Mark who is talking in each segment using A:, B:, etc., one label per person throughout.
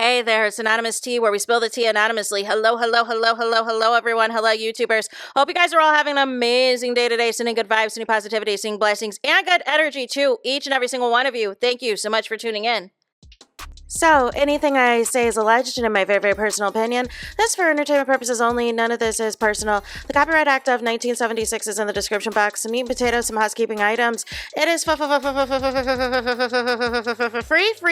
A: Hey there, it's Anonymous Tea, where we spill the tea anonymously. Hello, everyone. Hello, YouTubers. Hope you guys are all having an amazing day today, sending good vibes, sending positivity, sending blessings, and good energy to each and every single one of you. Thank you so much for tuning in. So, anything I say is alleged and in my very, very personal opinion. This is for entertainment purposes only. None of this is personal. The Copyright Act of 1976 is in the description box. Some meat and potatoes, some housekeeping items. It is free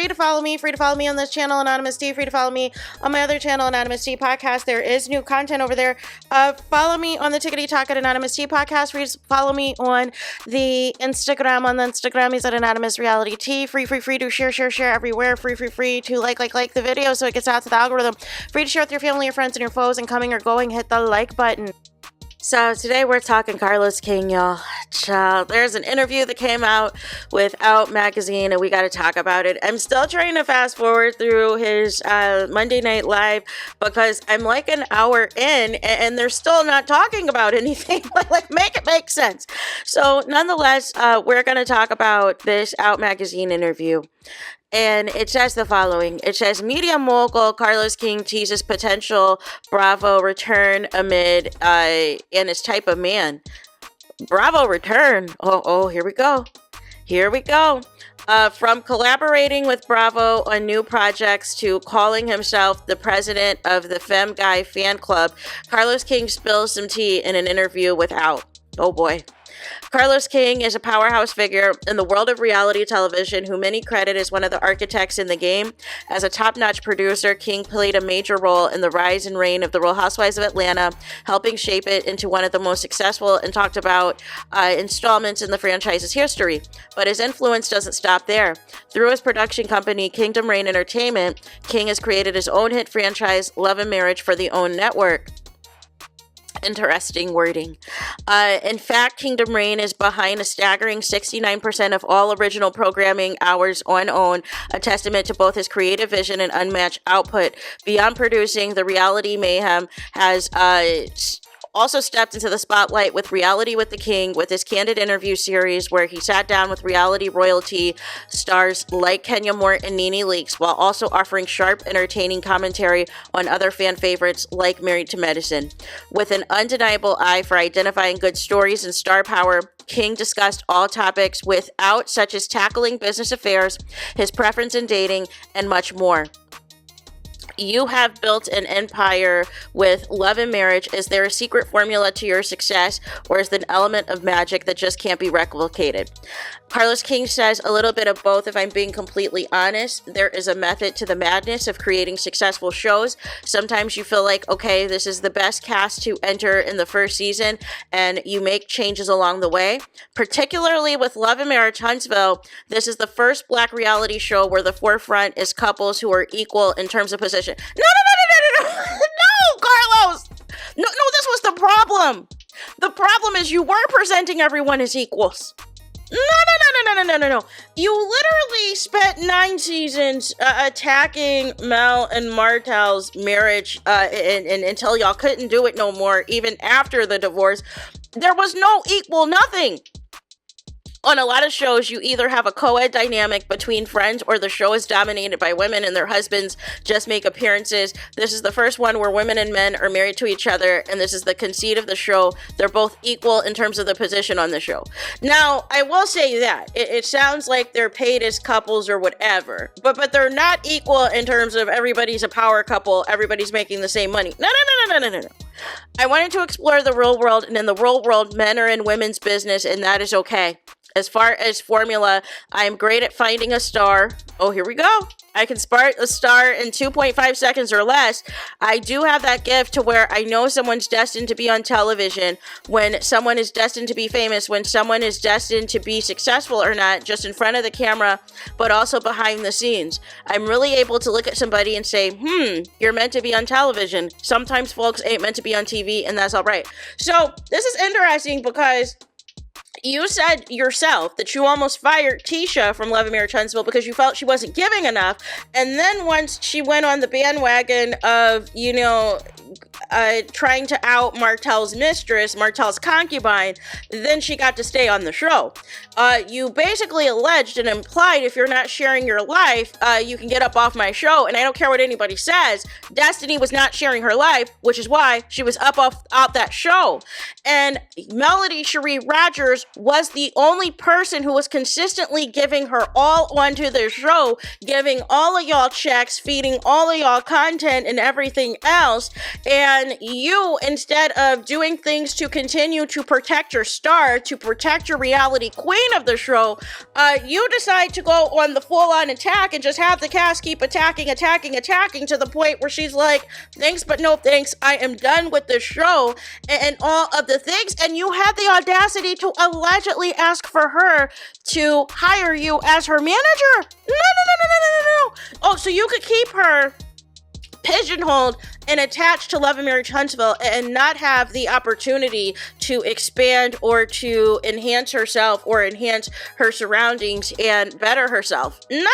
A: to follow me. Free to follow me on this channel, Anonymous Tea. Free to follow me on my other channel, Anonymous Tea Podcast. There is new content over there. Follow me on the Tickety Talk at Anonymous Tea Podcast. Free to follow me on the Instagram. On the Instagram, he's at Anonymous Reality Tea. Free to share everywhere. Free to like the video so it gets out to the algorithm. Free to share with your family, your friends, and your foes, and coming or going, hit the like button. So today we're talking Carlos King, y'all. Child, there's an interview that came out with Out Magazine, and we got to talk about it. I'm still trying to fast forward through his Monday Night Live because I'm like an hour in, and they're still not talking about anything. like make it make sense. So nonetheless, we're going to talk about this Out Magazine interview. And it says the following. It says, media mogul Carlos King teases potential Bravo return amid and his type of man. Bravo return. Oh, here we go. From collaborating with Bravo on new projects to calling himself the president of the Femme Guy fan club, Carlos King spills some tea in an interview with Out. Oh boy. Carlos King is a powerhouse figure in the world of reality television who many credit as one of the architects in the game. As a top-notch producer, King played a major role in the rise and reign of the Real Housewives of Atlanta, helping shape it into one of the most successful and talked about installments in the franchise's history. But his influence doesn't stop there. Through his production company, Kingdom Reign Entertainment, King has created his own hit franchise, Love and Marriage, for the OWN network. Interesting wording. In fact, Kingdom Reign is behind a staggering 69% of all original programming hours on OWN, a testament to both his creative vision and unmatched output. Beyond producing, the reality mayhem has also stepped into the spotlight with Reality with the King, with his candid interview series where he sat down with reality royalty stars like Kenya Moore and Nene Leakes, while also offering sharp, entertaining commentary on other fan favorites like Married to Medicine. With an undeniable eye for identifying good stories and star power, King discussed all topics without, such as tackling business affairs, his preference in dating, and much more. You have built an empire with Love and Marriage. Is there a secret formula to your success, or is there an element of magic that just can't be replicated? Carlos King says a little bit of both, if I'm being completely honest. There is a method to the madness of creating successful shows. Sometimes you feel like, okay, this is the best cast to enter in the first season, and you make changes along the way. Particularly with Love and Marriage Huntsville, this is the first Black reality show where the forefront is couples who are equal in terms of position. No, Carlos! No, this was the problem. The problem is you were presenting everyone as equals. No. You literally spent 9 seasons attacking Mel and Martel's marriage and until y'all couldn't do it no more, even after the divorce. There was no equal nothing. On a lot of shows, you either have a co-ed dynamic between friends or the show is dominated by women and their husbands just make appearances. This is the first one where women and men are married to each other, and this is the conceit of the show. They're both equal in terms of the position on the show. Now, I will say that. It sounds like they're paid as couples or whatever, but they're not equal in terms of everybody's a power couple, everybody's making the same money. No. I wanted to explore the real world, and in the real world, men are in women's business, and that is okay. As far as formula, I'm great at finding a star. Oh, here we go. I can spark a star in 2.5 seconds or less. I do have that gift to where I know someone's destined to be on television, when someone is destined to be famous, when someone is destined to be successful or not, just in front of the camera, but also behind the scenes. I'm really able to look at somebody and say, you're meant to be on television. Sometimes folks ain't meant to be on TV, and that's all right. So this is interesting because you said yourself that you almost fired Tisha from Love and Marriage Huntsville because you felt she wasn't giving enough. And then once she went on the bandwagon of, trying to out Martel's mistress, Martel's concubine, then she got to stay on the show. You basically alleged and implied if you're not sharing your life, you can get up off my show, and I don't care what anybody says. Destiny was not sharing her life, which is why she was up off that show. And Melody Cherie Rogers was the only person who was consistently giving her all onto the show, giving all of y'all checks, feeding all of y'all content and everything else. And you, instead of doing things to continue to protect your star, to protect your reality queen of the show, you decide to go on the full-on attack and just have the cast keep attacking to the point where she's like, thanks but no thanks, I am done with the show and all of the things. And you had the audacity to allegedly ask for her to hire you as her manager. No. Oh, so you could keep her pigeonholed and attached to Love and Marriage Huntsville and not have the opportunity to expand or to enhance herself or enhance her surroundings and better herself. No.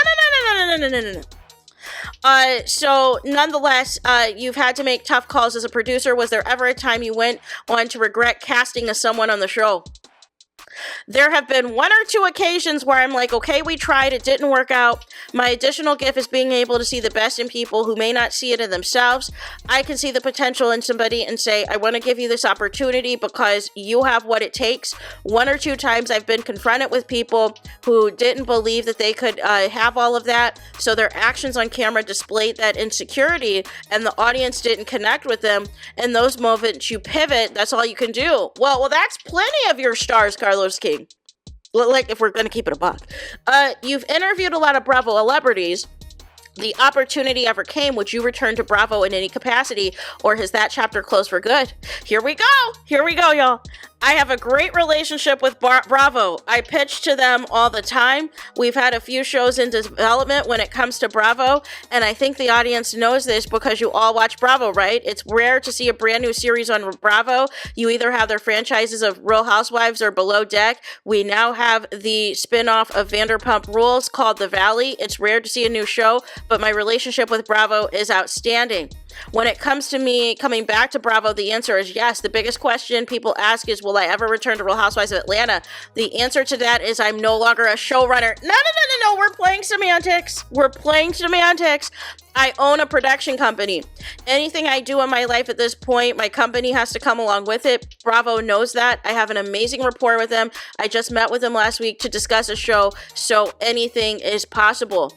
A: So nonetheless, you've had to make tough calls as a producer. Was there ever a time you went on to regret casting someone on the show? There have been one or two occasions where I'm like, okay, we tried, it didn't work out. My additional gift is being able to see the best in people who may not see it in themselves. I can see the potential in somebody and say, I want to give you this opportunity because you have what it takes. One or two times I've been confronted with people who didn't believe that they could have all of that, so their actions on camera displayed that insecurity and the audience didn't connect with them. In those moments, you pivot. That's all you can do. Well, that's plenty of your stars, Carlos King. Like, if we're going to keep it a buck. You've interviewed a lot of Bravo celebrities. The opportunity ever came, would you return to Bravo in any capacity, or has that chapter closed for good? Here we go, y'all. I have a great relationship with Bravo. I pitch to them all the time. We've had a few shows in development when it comes to Bravo, and I think the audience knows this because you all watch Bravo, right? It's rare to see a brand new series on Bravo. You either have their franchises of Real Housewives or Below Deck. We now have the spinoff of Vanderpump Rules called The Valley. It's rare to see a new show, but my relationship with Bravo is outstanding. When it comes to me coming back to Bravo, the answer is yes. The biggest question people ask is, will I ever return to Real Housewives of Atlanta? The answer to that is I'm no longer a showrunner. No. We're playing semantics. I own a production company. Anything I do in my life at this point, my company has to come along with it. Bravo knows that. I have an amazing rapport with them. I just met with them last week to discuss a show, so anything is possible.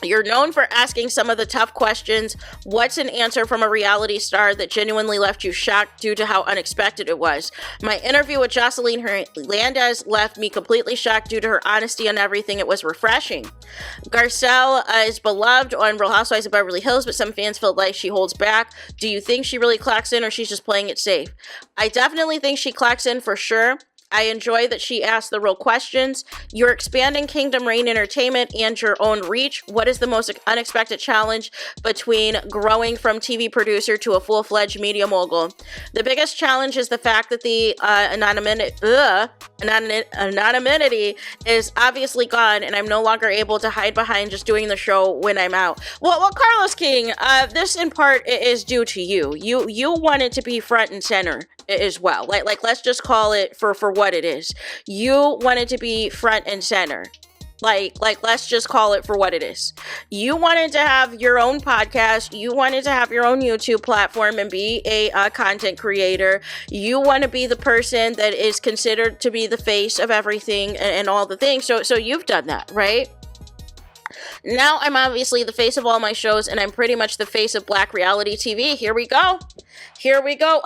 A: You're known for asking some of the tough questions. What's an answer from a reality star that genuinely left you shocked due to how unexpected it was? My interview with Jocelyn Hernandez left me completely shocked due to her honesty on everything. It was refreshing. Garcelle is beloved on Real Housewives of Beverly Hills, but some fans feel like she holds back. Do you think she really clocks in, or she's just playing it safe? I definitely think she clocks in for sure. I enjoy that she asks the real questions. You're expanding Kingdom Reign Entertainment and your own reach. What is the most unexpected challenge between growing from TV producer to a full-fledged media mogul? The biggest challenge is the fact that the anonymity is obviously gone, and I'm no longer able to hide behind just doing the show when I'm out. Well, Carlos King, this in part is due to you. You wanted to be front and center as well. Like let's just call it for what it is. You wanted to be front and center. Like let's just call it for what it is. You wanted to have your own podcast. You wanted to have your own YouTube platform and be a content creator. You want to be the person that is considered to be the face of everything and all the things. So you've done that, right? Now I'm obviously the face of all my shows, and I'm pretty much the face of Black reality TV. Here we go.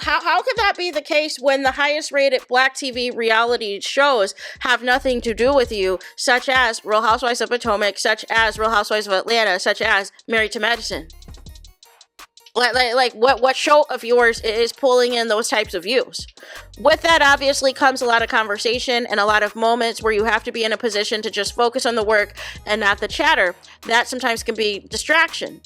A: How could that be the case when the highest rated Black TV reality shows have nothing to do with you, such as Real Housewives of Potomac, such as Real Housewives of Atlanta, such as Married to Medicine? Like what show of yours is pulling in those types of views? With that obviously comes a lot of conversation and a lot of moments where you have to be in a position to just focus on the work and not the chatter. That sometimes can be distracting.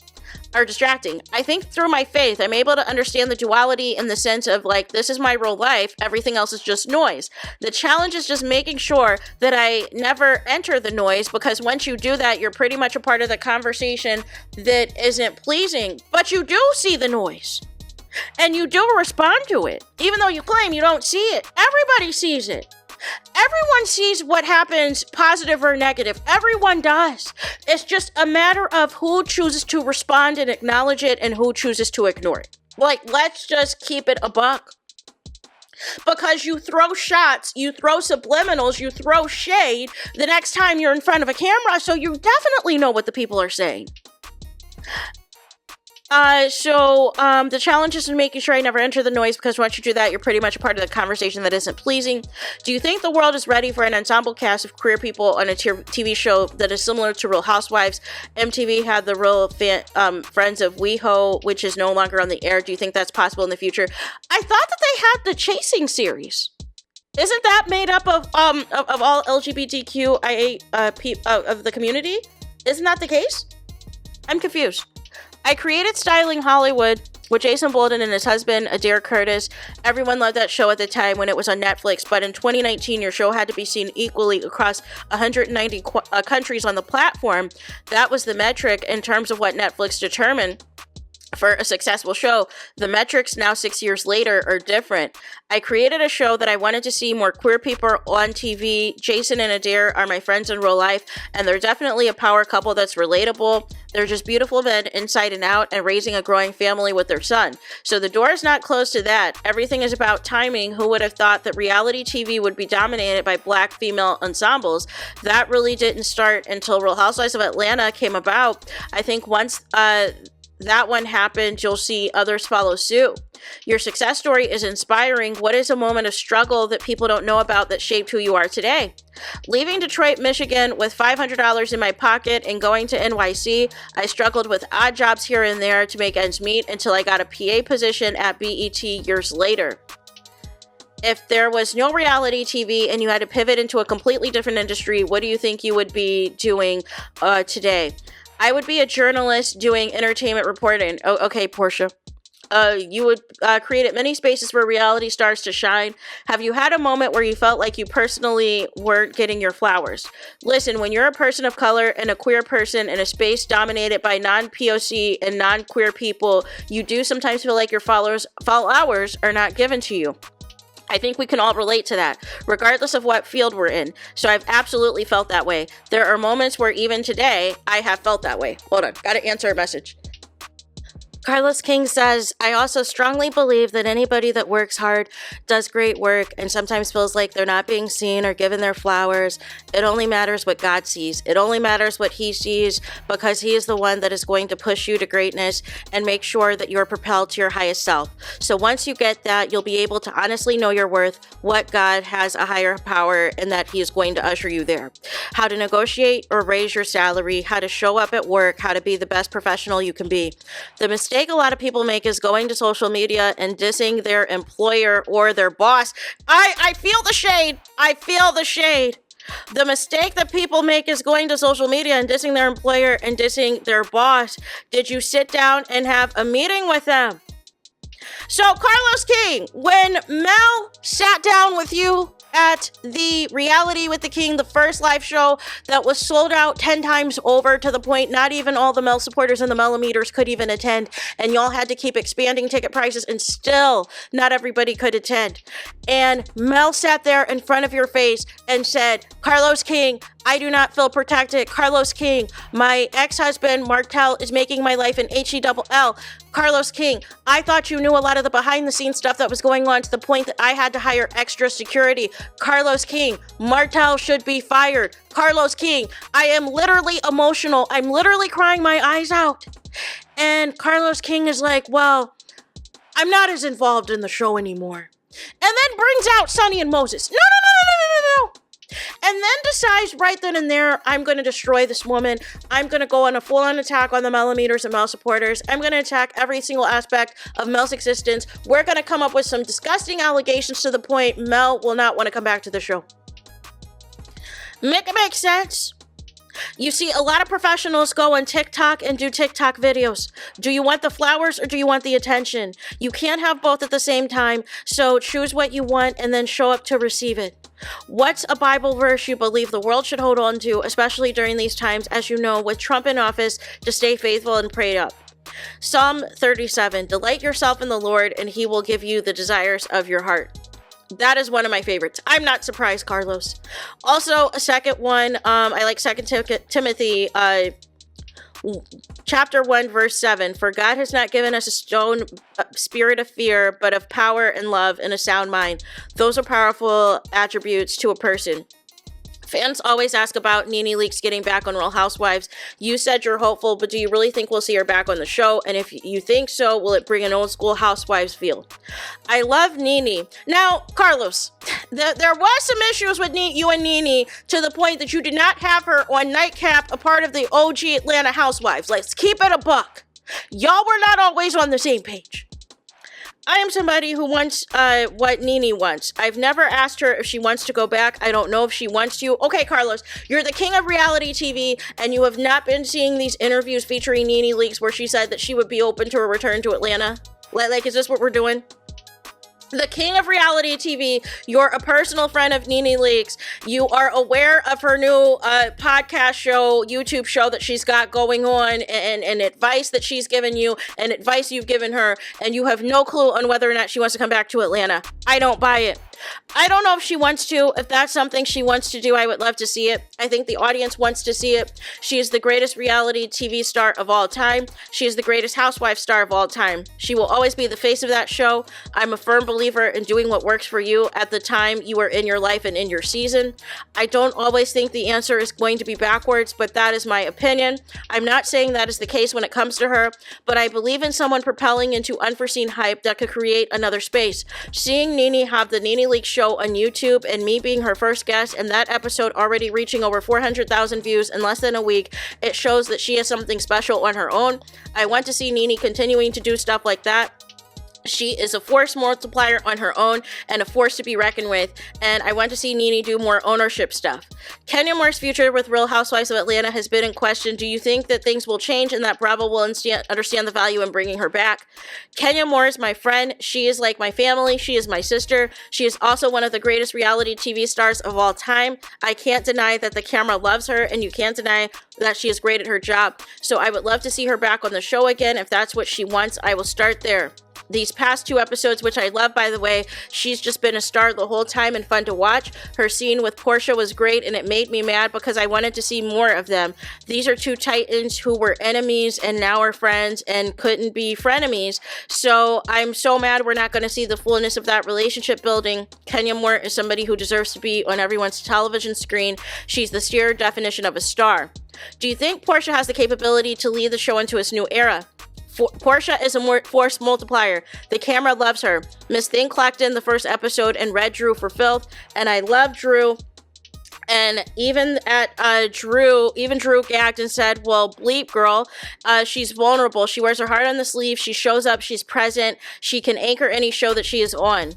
A: I think through my faith, I'm able to understand the duality in the sense of like, this is my real life. Everything else is just noise. The challenge is just making sure that I never enter the noise, because once you do that, you're pretty much a part of the conversation that isn't pleasing, but you do see the noise. And you do respond to it, even though you claim you don't see it. Everybody sees it. Everyone sees what happens, positive or negative. Everyone does. It's just a matter of who chooses to respond and acknowledge it and who chooses to ignore it. Like, let's just keep it a buck. Because you throw shots, you throw subliminals, you throw shade the next time you're in front of a camera, so you definitely know what the people are saying. The challenge is in making sure I never enter the noise, because once you do that, you're pretty much a part of the conversation that isn't pleasing. Do you think the world is ready for an ensemble cast of queer people on a TV show that is similar to Real Housewives? MTV had the Real Friends of WeHo, which is no longer on the air. Do you think that's possible in the future? I thought that they had the Chasing series. Isn't that made up of all LGBTQIA of the community? Isn't that the case? I'm confused. I created Styling Hollywood with Jason Bolden and his husband, Adair Curtis. Everyone loved that show at the time when it was on Netflix, but in 2019, your show had to be seen equally across 190 countries on the platform. That was the metric in terms of what Netflix determined for a successful show. The metrics now 6 years later are different. I created a show that I wanted to see more queer people on TV. Jason and Adair are my friends in real life, and they're definitely a power couple that's relatable. They're just beautiful men inside and out and raising a growing family with their son. So the door is not closed to that. Everything is about timing. Who would have thought that reality TV would be dominated by black female ensembles? That really didn't start until Real Housewives of Atlanta came about. I think once that one happened, you'll see others follow suit. Your success story is inspiring. What is a moment of struggle that people don't know about that shaped who you are today? Leaving Detroit, Michigan with $500 in my pocket and going to NYC, I struggled with odd jobs here and there to make ends meet until I got a PA position at BET years later. If there was no reality TV and you had to pivot into a completely different industry, what do you think you would be doing today? I would be a journalist doing entertainment reporting. Oh, okay, Portia. You would create many spaces for reality stars to shine. Have you had a moment where you felt like you personally weren't getting your flowers? Listen, when you're a person of color and a queer person in a space dominated by non-POC and non-queer people, you do sometimes feel like your flowers are not given to you. I think we can all relate to that, regardless of what field we're in. So I've absolutely felt that way. There are moments where even today, I have felt that way. Hold on, gotta answer a message. Carlos King says, I also strongly believe that anybody that works hard, does great work, and sometimes feels like they're not being seen or given their flowers. It only matters what God sees. It only matters what He sees, because He is the one that is going to push you to greatness and make sure that you're propelled to your highest self. So once you get that, you'll be able to honestly know your worth, what God has a higher power, and that He is going to usher you there. How to negotiate or raise your salary, how to show up at work, how to be the best professional you can be. The mistake a lot of people make is going to social media and dissing their employer or their boss. I feel the shade. I feel the shade. The mistake that people make is going to social media and dissing their employer and dissing their boss. Did you sit down and have a meeting with them? So, Carlos King, when Mel sat down with you at the Reality with the King, the first live show that was sold out 10 times over, to the point not even all the Mel supporters and the Millimeters could even attend, and y'all had to keep expanding ticket prices, and still not everybody could attend. And Mel sat there in front of your face and said, Carlos King, I do not feel protected. Carlos King, my ex-husband Martel is making my life an HELL. Carlos King, I thought you knew a lot of the behind-the-scenes stuff that was going on, to the point that I had to hire extra security. Carlos King, Martel should be fired. Carlos King, I am literally emotional. I'm literally crying my eyes out. And Carlos King is like, well, I'm not as involved in the show anymore. And then brings out Sonny and Moses. No. And then decides right then and there, I'm going to destroy this woman. I'm going to go on a full-on attack on the Millimeters and Mel supporters. I'm going to attack every single aspect of Mel's existence. We're going to come up with some disgusting allegations to the point Mel will not want to come back to the show. Make it make sense? You see, a lot of professionals go on TikTok and do TikTok videos. Do you want the flowers or do you want the attention? You can't have both at the same time, so choose what you want and then show up to receive it. What's a Bible verse you believe the world should hold on to, especially during these times, as you know, with Trump in office, to stay faithful and prayed up? Psalm 37, delight yourself in the Lord and he will give you the desires of your heart. That is one of my favorites. I'm not surprised, Carlos. Also, a second one, I like 2 Timothy, chapter 1, verse 7. For God has not given us a spirit of fear, but of power and love and a sound mind. Those are powerful attributes to a person. Fans always ask about Nene Leakes getting back on Real Housewives. You said you're hopeful, but do you really think we'll see her back on the show? And if you think so, will it bring an old school Housewives feel? I love Nene. Now, Carlos, there was some issues with you and Nene to the point that you did not have her on Nightcap, a part of the OG Atlanta Housewives. Let's keep it a buck. Y'all were not always on the same page. I am somebody who wants what Nene wants. I've never asked her if she wants to go back. I don't know if she wants to. Okay, Carlos, you're the king of reality TV, and you have not been seeing these interviews featuring Nene Leakes where she said that she would be open to a return to Atlanta. Like, is this what we're doing? The king of reality TV, you're a personal friend of Nene Leakes. You are aware of her new podcast show, YouTube show that she's got going on, and advice that she's given you, and advice you've given her, and you have no clue on whether or not she wants to come back to Atlanta. I don't buy it. I don't know if she wants to. If that's something she wants to do, I would love to see it. I think the audience wants to see it. She is the greatest reality TV star of all time. She is the greatest housewife star of all time. She will always be the face of that show. I'm a firm believer in doing what works for you at the time you are in your life and in your season. I don't always think the answer is going to be backwards, but that is my opinion. I'm not saying that is the case when it comes to her, but I believe in someone propelling into unforeseen hype that could create another space. Seeing Nene have the Nene Leakes show on YouTube and me being her first guest and that episode already reaching over 400,000 views in less than a week, it shows that she has something special on her own. I want to see Nene continuing to do stuff like that. She is a force multiplier on her own and a force to be reckoned with, and I want to see Nene do more ownership stuff. Kenya Moore's future with Real Housewives of Atlanta has been in question. Do you think that things will change and that Bravo will understand the value in bringing her back? Kenya Moore is my friend. She is like my family. She is my sister. She is also one of the greatest reality TV stars of all time. I can't deny that the camera loves her, and you can't deny that she is great at her job. So I would love to see her back on the show again. If that's what she wants, I will start there. These past 2 episodes, which I love, by the way, she's just been a star the whole time and fun to watch. Her scene with Portia was great, and it made me mad because I wanted to see more of them. These are 2 titans who were enemies and now are friends and couldn't be frenemies. So I'm so mad we're not going to see the fullness of that relationship building. Kenya Moore is somebody who deserves to be on everyone's television screen. She's the sheer definition of a star. Do you think Portia has the capability to lead the show into its new era? Portia is a force multiplier. The camera loves her. Miss Thing clocked in the first episode and read Drew for filth, and I love Drew. And even Drew gagged and said, well, bleep, girl. She's vulnerable. She wears her heart on the sleeve. She shows up. She's present. She can anchor any show that she is on.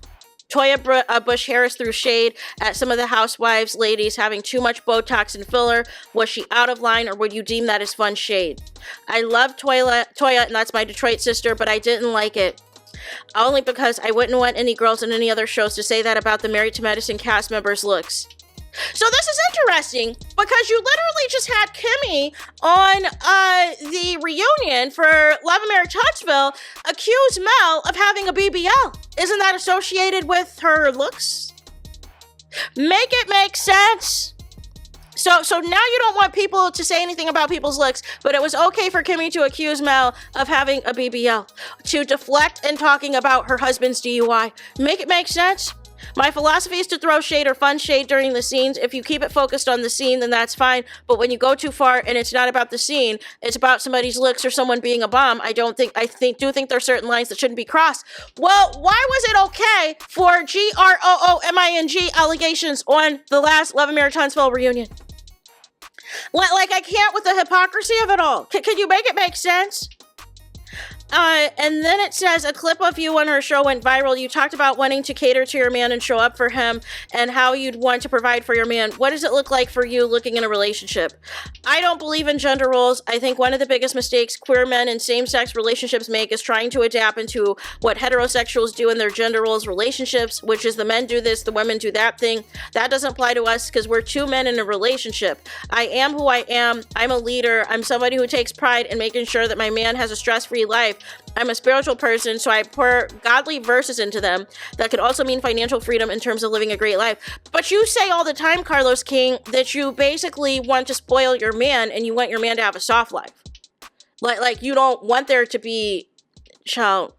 A: Toya Bush Harris threw shade at some of the housewives ladies having too much Botox and filler. Was she out of line, or would you deem that as fun shade? I love Toya, and that's my Detroit sister, but I didn't like it. Only because I wouldn't want any girls in any other shows to say that about the Married to Medicine cast members' looks. So this is interesting because you literally just had Kimmy on the reunion for Love and Marriage Huntsville accuse Mel of having a BBL. Isn't that associated with her looks? Make it make sense. So now you don't want people to say anything about people's looks, but it was okay for Kimmy to accuse Mel of having a BBL, to deflect and talking about her husband's DUI. Make it make sense. My philosophy is to throw shade or fun shade during the scenes. If you keep it focused on the scene, then that's fine. But when you go too far and it's not about the scene, it's about somebody's looks or someone being a bum, I do think there are certain lines that shouldn't be crossed. Well, why was it okay for GROOMING allegations on the last Love and Marriage Huntsville reunion? Like, I can't with the hypocrisy of it all. Can you make it make sense? And then it says a clip of you on her show went viral. You talked about wanting to cater to your man and show up for him and how you'd want to provide for your man. What does it look like for you looking in a relationship? I don't believe in gender roles. I think one of the biggest mistakes queer men in same-sex relationships make is trying to adapt into what heterosexuals do in their gender roles relationships, which is the men do this, the women do that thing. That doesn't apply to us because we're two men in a relationship. I am who I am. I'm a leader. I'm somebody who takes pride in making sure that my man has a stress-free life. I'm a spiritual person, so I pour godly verses into them. That could also mean financial freedom in terms of living a great life. But you say all the time, Carlos King, that you basically want to spoil your man and you want your man to have a soft life. Like you don't want there to be, child.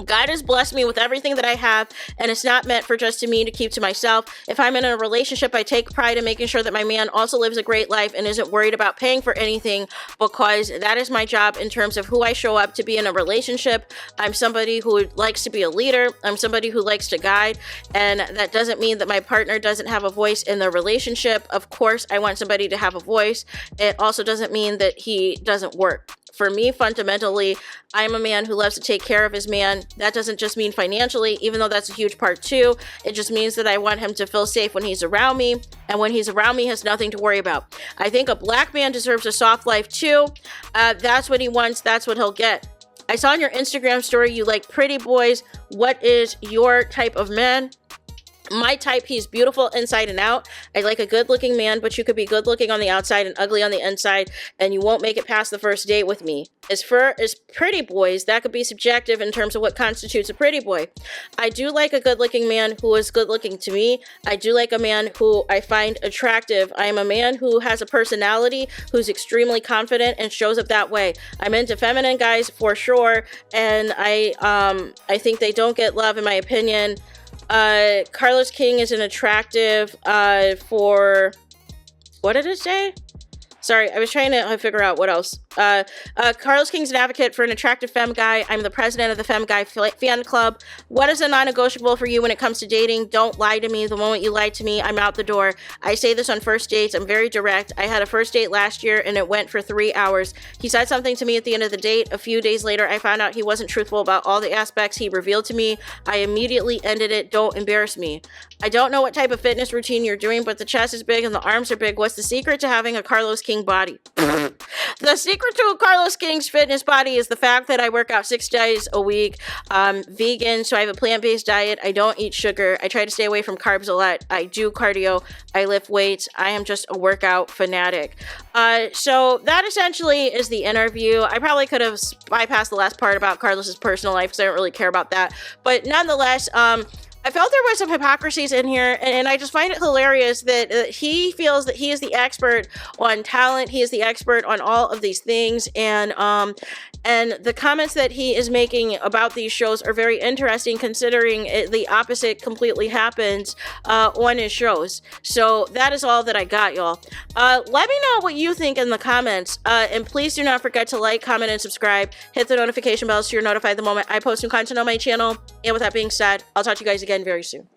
A: God has blessed me with everything that I have, and it's not meant for just me to keep to myself. If I'm in a relationship, I take pride in making sure that my man also lives a great life and isn't worried about paying for anything, because that is my job in terms of who I show up to be in a relationship. I'm somebody who likes to be a leader. I'm somebody who likes to guide, and that doesn't mean that my partner doesn't have a voice in the relationship. Of course, I want somebody to have a voice. It also doesn't mean that he doesn't work. For me, fundamentally, I'm a man who loves to take care of his man. That doesn't just mean financially, even though that's a huge part too. It just means that I want him to feel safe when he's around me, and when he's around me, he has nothing to worry about. I think a black man deserves a soft life too. That's what he wants. That's what he'll get. I saw on your Instagram story you like pretty boys. What is your type of man? My type, he's beautiful inside and out. I like a good-looking man, but you could be good-looking on the outside and ugly on the inside, and you won't make it past the first date with me. As far as pretty boys, that could be subjective in terms of what constitutes a pretty boy. I do like a good-looking man who is good-looking to me. I do like a man who I find attractive. I am a man who has a personality, who's extremely confident and shows up that way. I'm into feminine guys for sure, and I think they don't get love in my opinion. Carlos King is an attractive, for, what did it say? Sorry, I was trying to figure out what else. Carlos King's an advocate for an attractive femme guy. I'm the president of the Femme Guy fan club. What is a non-negotiable for you when it comes to dating? Don't lie to me. The moment you lie to me, I'm out the door. I say this on first dates. I'm very direct. I had a first date last year and it went for 3 hours. He said something to me at the end of the date. A few days later, I found out he wasn't truthful about all the aspects he revealed to me. I immediately ended it. Don't embarrass me. I don't know what type of fitness routine you're doing, but the chest is big and the arms are big. What's the secret to having a Carlos King body? The secret to Carlos King's fitness body is the fact that I work out 6 days a week. I'm vegan, so I have a plant-based diet. I don't eat sugar. I try to stay away from carbs a lot. I do cardio. I lift weights. I am just a workout fanatic. So that essentially is the interview. I probably could have bypassed the last part about Carlos's personal life because I don't really care about that. But nonetheless, I felt there was some hypocrisies in here, and I just find it hilarious that he feels that he is the expert on talent. He is the expert on all of these things, and the comments that he is making about these shows are very interesting, considering the opposite completely happens on his shows. So that is all that I got, y'all. Let me know what you think in the comments, and please do not forget to like, comment, and subscribe. Hit the notification bell so you're notified the moment I post new content on my channel. And with that being said, I'll talk to you guys again very soon.